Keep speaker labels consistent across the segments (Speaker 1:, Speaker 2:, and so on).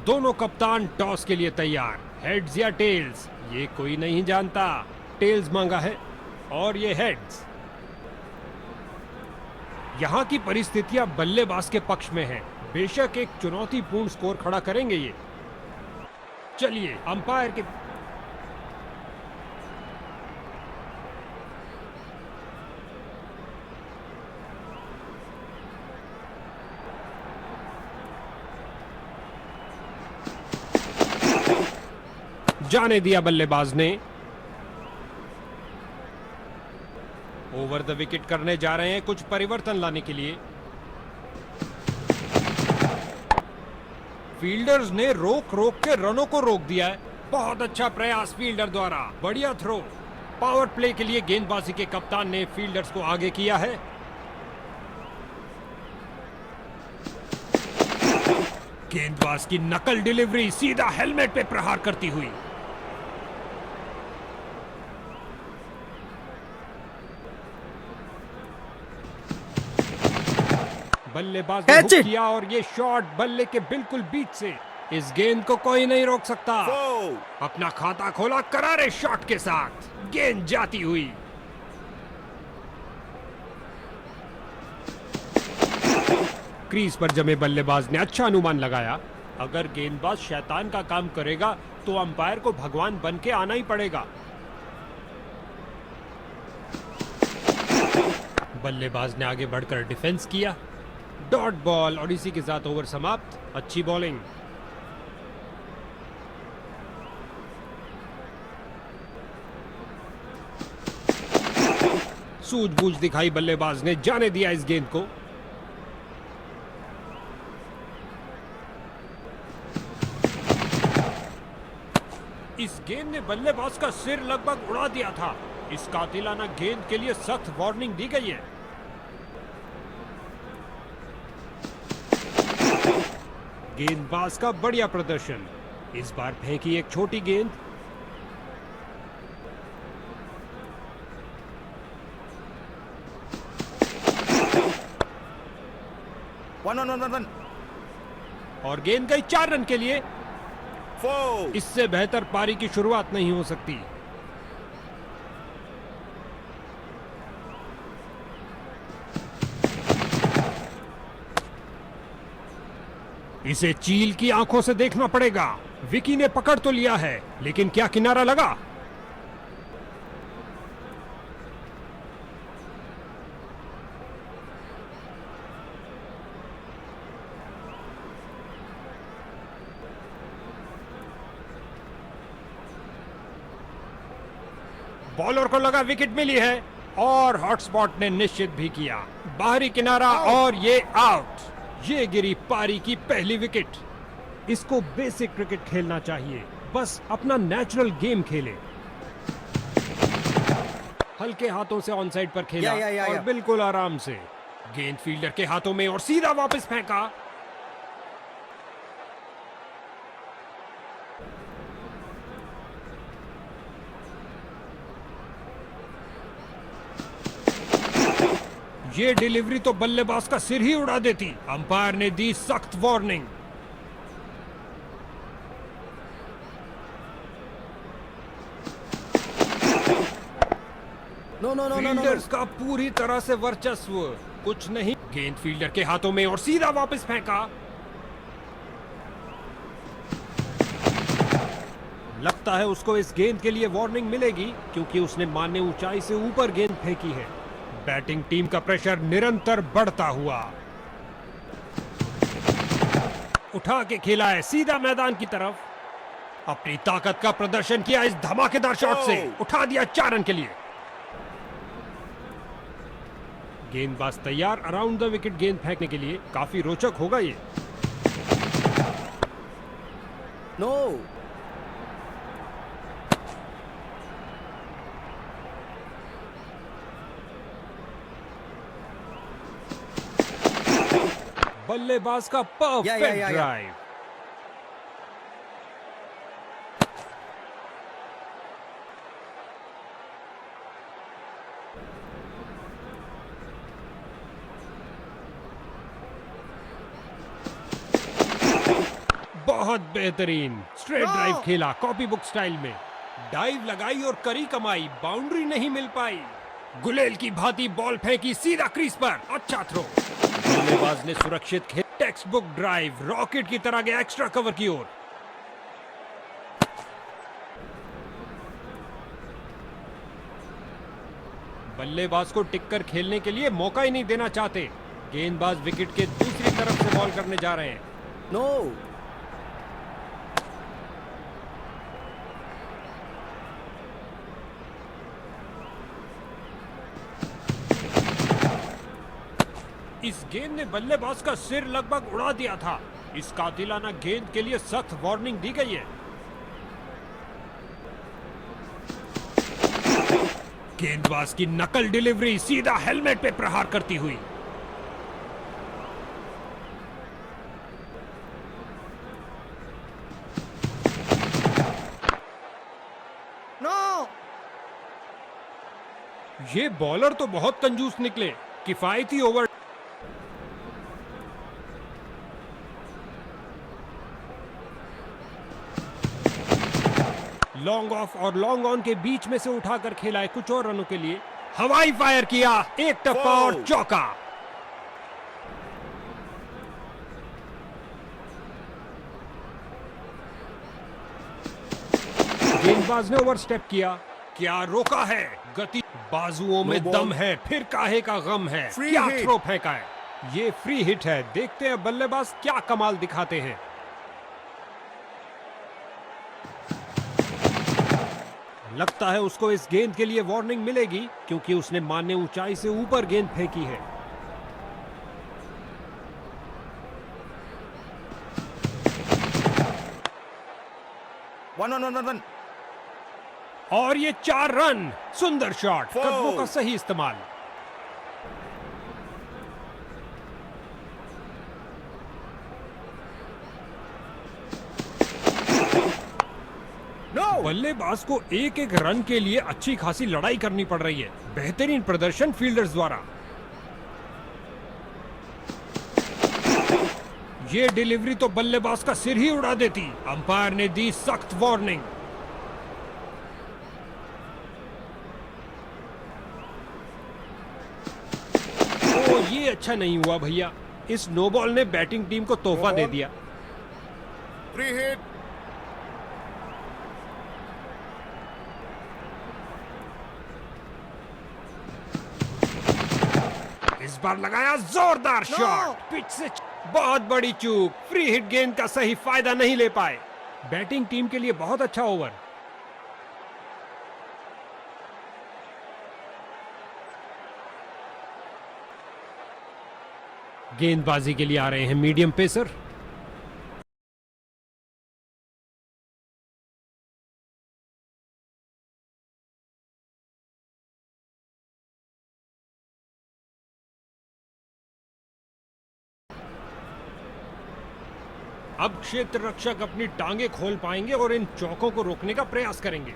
Speaker 1: दोनों कप्तान टॉस के लिए तैयार। हेड्स या टेल्स, ये कोई नहीं जानता। टेल्स मांगा है और ये हेड्स। यहाँ की परिस्थितियां बल्लेबाज के पक्ष में हैं। बेशक एक चुनौतीपूर्ण स्कोर खड़ा करेंगे ये। चलिए अंपायर के जाने दिया बल्लेबाज ने। ओवर द विकेट करने जा रहे हैं कुछ परिवर्तन लाने के लिए। फील्डर्स ने रोक रोक के रनों को रोक दिया है। बहुत अच्छा प्रयास फील्डर द्वारा, बढ़िया थ्रो। पावर प्ले के लिए गेंदबाजी के कप्तान ने फील्डर्स को आगे किया है। गेंदबाज की नकल डिलीवरी सीधा हेलमेट पे प्रहार करती हुई। बल्लेबाज ने हुक किया और ये शॉट बल्ले के बिल्कुल बीच से। इस गेंद को कोई नहीं रोक सकता। अपना खाता खोला करारे शॉट के साथ, गेंद जाती हुई। क्रीज पर जमे बल्लेबाज ने अच्छा अनुमान लगाया। अगर गेंदबाज शैतान का काम करेगा तो अंपायर को भगवान बन के आना ही पड़ेगा। बल्लेबाज ने आगे बढ़कर डिफेंस किया। डॉट बॉल और इसी के साथ ओवर समाप्त। अच्छी बॉलिंग। सूझबूझ दिखाई बल्लेबाज ने, जाने दिया इस गेंद को। इस गेंद ने बल्लेबाज का सिर लगभग उड़ा दिया था। इस कातिलाना गेंद के लिए सख्त वार्निंग दी गई है। गेंदबाज का बढ़िया प्रदर्शन। इस बार फेंकी एक छोटी गेंद।
Speaker 2: वन।
Speaker 1: और गेंद गई 4 रन के लिए। इससे बेहतर पारी की शुरुआत नहीं हो सकती। इसे चील की आंखों से देखना पड़ेगा। विकी ने पकड़ तो लिया है, लेकिन क्या किनारा लगा? बॉलर को लगा विकेट मिली है और हॉटस्पॉट ने निश्चित भी किया। बाहरी किनारा और ये आउट। ये गिरी पारी की पहली विकेट। इसको बेसिक क्रिकेट खेलना चाहिए, बस अपना नेचुरल गेम खेले। हल्के हाथों से ऑन साइड पर खेला और बिल्कुल आराम से। गेंद फील्डर के हाथों में और सीधा वापस फेंका। ये डिलीवरी तो बल्लेबाज का सिर ही उड़ा देती। अंपायर ने दी सख्त वार्निंग। फील्डर्स का पूरी तरह से वर्चस्व। कुछ नहीं, गेंद फील्डर के हाथों में और सीधा वापस फेंका। लगता है उसको इस गेंद के लिए वार्निंग मिलेगी, क्योंकि उसने मान्य ऊंचाई से ऊपर गेंद फेंकी है। बैटिंग टीम का प्रेशर निरंतर बढ़ता हुआ। उठा के खेला है सीधा मैदान की तरफ। अपनी ताकत का प्रदर्शन किया इस धमाकेदार शॉट से। उठा दिया 4 रन के लिए। गेंदबाज तैयार अराउंड द विकेट गेंद फेंकने के लिए। काफी रोचक होगा ये।
Speaker 2: नो।
Speaker 1: बल्लेबाज का परफेक्ट ड्राइव। बहुत बेहतरीन स्ट्रेट
Speaker 2: No!
Speaker 1: ड्राइव खेला कॉपी बुक स्टाइल में। डाइव लगाई और करी कमाई, बाउंड्री नहीं मिल पाई। गुलेल की भांति बॉल फेंकी सीधा क्रीज पर, अच्छा थ्रो। बल्लेबाज ने सुरक्षित खेल, टेक्स्ट बुक ड्राइव रॉकेट की तरह गया एक्स्ट्रा कवर की ओर। बल्लेबाज को टिककर खेलने के लिए मौका ही नहीं देना चाहते। गेंदबाज विकेट के दूसरी तरफ से बॉल करने जा रहे हैं।
Speaker 2: नो।
Speaker 1: इस गेंद ने बल्लेबाज का सिर लगभग उड़ा दिया था। इस कातिलाना गेंद के लिए सख्त वार्निंग दी गई है। गेंदबाज की नकल डिलीवरी सीधा हेलमेट पे प्रहार करती हुई।
Speaker 2: नो।
Speaker 1: ये बॉलर तो बहुत कंजूस निकले। किफायती ओवर। लॉन्ग ऑफ और लॉन्ग ऑन के बीच में से उठाकर खेला है कुछ और रनों के लिए। हवाई फायर किया, एक टप्पा और चौका। गेंदबाज ने ओवरस्टेप किया, क्या रोका है। गति, बाजुओं में दम है, फिर काहे का गम है। क्या थ्रो फेंका है। ये फ्री हिट है। देखते हैं बल्लेबाज क्या कमाल दिखाते हैं। लगता है उसको इस गेंद के लिए वार्निंग मिलेगी, क्योंकि उसने मान्य ऊंचाई से ऊपर गेंद फेंकी है।
Speaker 2: One one one one one.
Speaker 1: और ये 4 रन। सुंदर शॉट, कदमों का सही इस्तेमाल।
Speaker 2: नो।
Speaker 1: बल्लेबाज को एक एक रन के लिए अच्छी खासी लड़ाई करनी पड़ रही है। बेहतरीन प्रदर्शन फील्डर्स द्वारा। ये डिलीवरी तो बल्लेबाज का सिर ही उड़ा देती। अंपायर ने दी सख्त वार्निंग। ओ, ये अच्छा नहीं हुआ भैया। इस नो बॉल ने बैटिंग टीम को तोहफा दे दिया।
Speaker 2: Free hit.
Speaker 1: इस बार लगाया जोरदार शॉट, पिच से बहुत बड़ी चूक। फ्री हिट गेंद का सही फायदा नहीं ले पाए। बैटिंग टीम के लिए बहुत अच्छा ओवर। गेंदबाजी के लिए आ रहे हैं मीडियम पेसर। अब क्षेत्र रक्षक अपनी टांगे खोल पाएंगे और इन चौकों को रोकने का प्रयास करेंगे।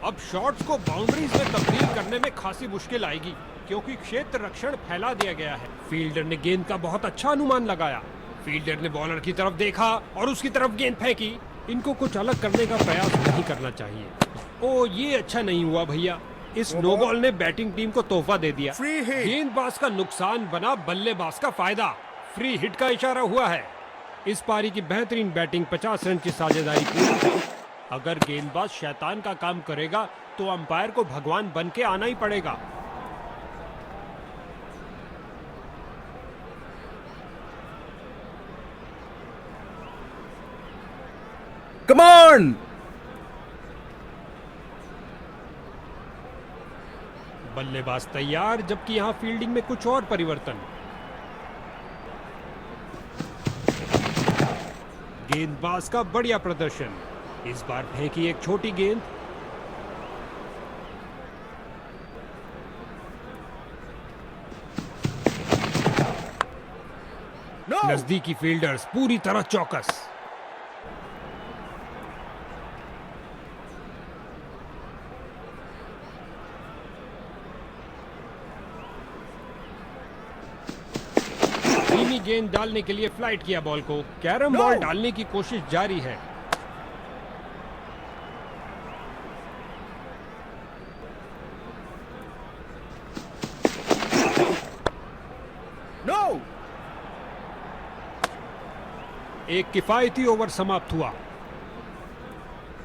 Speaker 1: अब शॉट्स को बाउंड्रीज में तब्दील करने में खासी मुश्किल आएगी, क्योंकि क्षेत्र रक्षण फैला दिया गया है। फील्डर ने गेंद का बहुत अच्छा अनुमान लगाया। फील्डर ने बॉलर की तरफ देखा और उसकी तरफ गेंद फेंकी। इनको कुछ अलग करने का प्रयास नहीं करना चाहिए। ओ, ये अच्छा नहीं हुआ भैया। इस नो बॉल ने बैटिंग टीम को तोहफा दे दिया। गेंदबाज का नुकसान बना बल्लेबाज का फायदा। फ्री हिट का इशारा हुआ है। इस पारी की बेहतरीन बैटिंग, 50 रन की साझेदारी पूरी। अगर गेंदबाज शैतान का काम करेगा तो अंपायर को भगवान बन के आना ही पड़ेगा।
Speaker 2: Come on.
Speaker 1: बल्लेबाज तैयार, जबकि यहां फील्डिंग में कुछ और परिवर्तन। गेंदबाज का बढ़िया प्रदर्शन। इस बार फेंकी एक छोटी गेंद। नजदीकी फील्डर्स पूरी तरह चौकस। धीमी गेंद डालने के लिए फ्लाइट किया बॉल को। कैरम बॉल डालने की कोशिश जारी है।
Speaker 2: नो।
Speaker 1: एक किफायती ओवर समाप्त हुआ।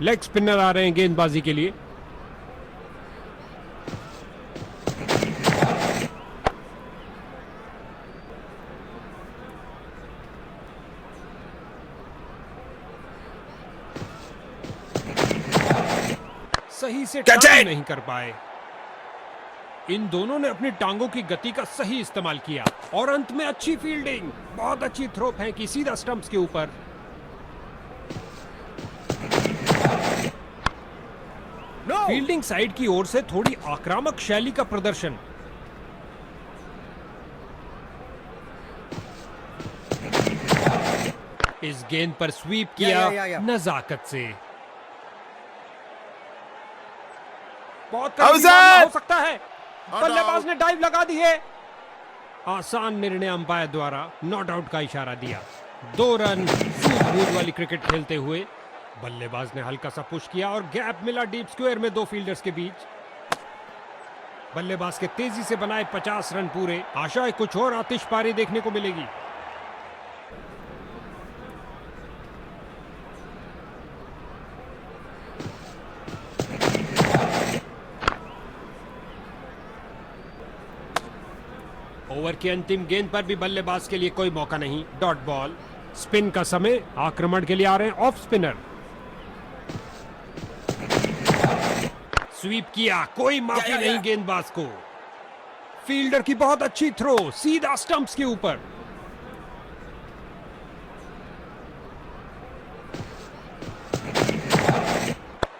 Speaker 1: लेग स्पिनर आ रहे हैं गेंदबाजी के लिए। सही से टाइम नहीं कर पाए। इन दोनों ने अपनी टांगों की गति का सही इस्तेमाल किया और अंत में अच्छी फील्डिंग। बहुत अच्छी थ्रो फेंकी सीधा स्टंप्स के ऊपर। फील्डिंग साइड की ओर से थोड़ी आक्रामक शैली का प्रदर्शन। इस गेंद पर स्वीप किया नजाकत से। बहुत हो सकता है। बल्लेबाज ने डाइव लगा दी है। आसान निर्णय अंपायर द्वारा नॉट आउट का इशारा दिया। 2 रन सूझबूझ वाली क्रिकेट खेलते हुए बल्लेबाज ने हल्का सा पुश किया और गैप मिला डीप स्क्वायर में 2 फील्डर्स के बीच। बल्लेबाज के तेजी से बनाए 50 रन पूरे। आशा है कुछ और आतिशबाजी देखने को मिलेगी। ओवर की अंतिम गेंद पर भी बल्लेबाज के लिए कोई मौका नहीं। Dot ball. स्पिन का समय। आक्रमण के लिए आ रहे हैं ऑफ स्पिनर। स्वीप किया। कोई माफी नहीं गेंदबाज को। फील्डर की बहुत अच्छी थ्रो सीधा स्टंप्स के ऊपर।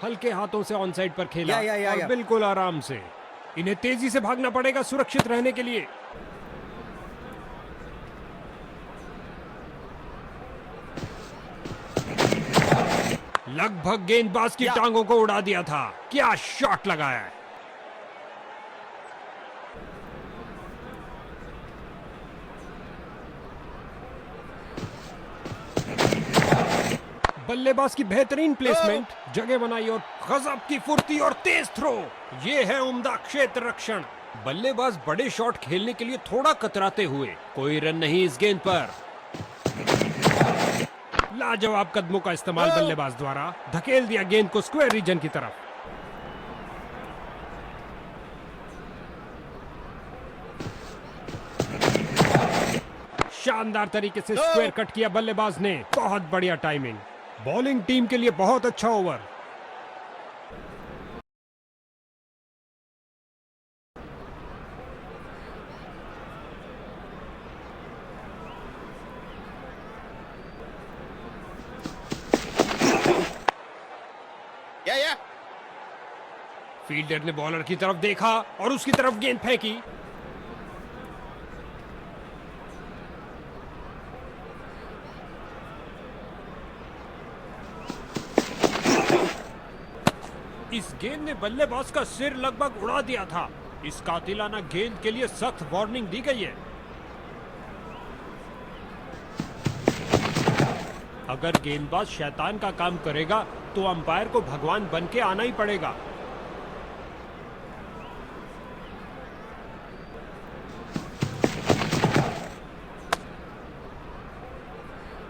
Speaker 1: हल्के हाथों से ऑन साइड पर खेला और बिल्कुल आराम से। इन्हें तेजी से भागना पड़ेगा सुरक्षित रहने के लिए। लगभग गेंदबाज की टांगों को उड़ा दिया था। क्या शॉट लगाया है। बल्लेबाज की बेहतरीन प्लेसमेंट। जगह बनाई और गजब की फुर्ती और तेज थ्रो। ये है उम्दा क्षेत्र रक्षण। बल्लेबाज बड़े शॉट खेलने के लिए थोड़ा कतराते हुए। कोई रन नहीं इस गेंद पर। लाजवाब कदमों का इस्तेमाल बल्लेबाज द्वारा धकेल दिया गेंद को स्क्वायर रीजन की तरफ। शानदार तरीके से स्क्वायर कट किया बल्लेबाज ने। बहुत बढ़िया टाइमिंग। बॉलिंग टीम के लिए बहुत अच्छा ओवर। फील्डर ने बॉलर की तरफ देखा और उसकी तरफ गेंद फेंकी। इस गेंद ने बल्लेबाज का सिर लगभग उड़ा दिया था। इस कातिलाना गेंद के लिए सख्त वार्निंग दी गई है। अगर गेंदबाज शैतान का काम करेगा तो अंपायर को भगवान बन के आना ही पड़ेगा।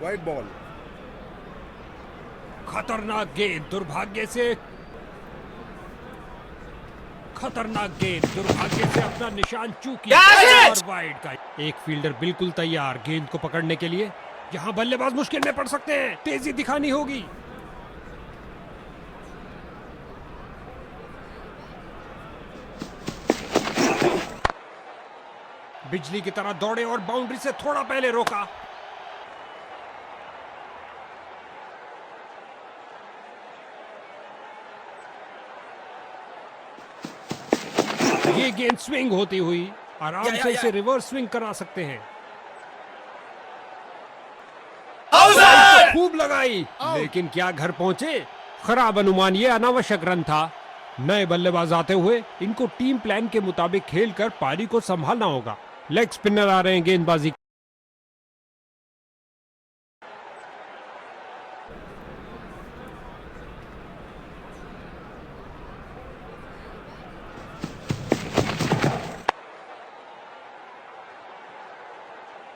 Speaker 2: Wide ball.
Speaker 1: खतरनाक गेंद दुर्भाग्य से अपना निशान चूक किया और वाइड का। एक फील्डर बिल्कुल तैयार गेंद को पकड़ने के लिए। यहां बल्लेबाज मुश्किल में पड़ सकते हैं। तेजी दिखानी होगी। बिजली की तरह दौड़े और बाउंड्री से थोड़ा पहले रोका। ये गेंद स्विंग होती हुई आराम से इसे रिवर्स स्विंग करा सकते हैं। खूब लगाई लेकिन क्या घर पहुंचे। खराब अनुमान। ये अनावश्यक रन था। नए बल्लेबाज आते हुए इनको टीम प्लान के मुताबिक खेलकर पारी को संभालना होगा। लेग स्पिनर आ रहे हैं गेंदबाजी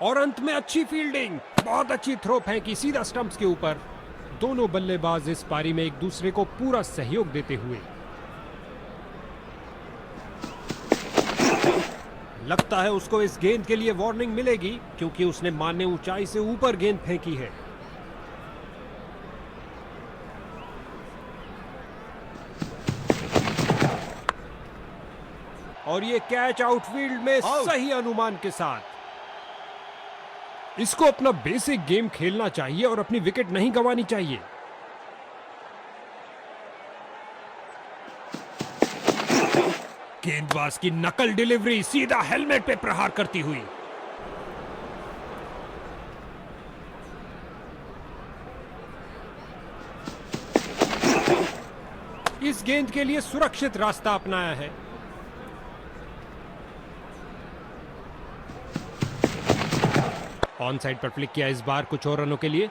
Speaker 1: और अंत में अच्छी फील्डिंग, बहुत अच्छी थ्रो फेंकी सीधा स्टंप्स के ऊपर। दोनों बल्लेबाज इस पारी में एक दूसरे को पूरा सहयोग देते हुए। लगता है उसको इस गेंद के लिए वार्निंग मिलेगी क्योंकि उसने मान्य ऊंचाई से ऊपर गेंद फेंकी है। और ये कैच आउटफील्ड में सही अनुमान के साथ। इसको अपना बेसिक गेम खेलना चाहिए और अपनी विकेट नहीं गंवानी चाहिए। गेंदबाज की नकल डिलीवरी सीधा हेलमेट पे प्रहार करती हुई। इस गेंद के लिए सुरक्षित रास्ता अपनाया है। ऑन साइड पर फ्लिक किया इस बार कुछ और रनों के लिए।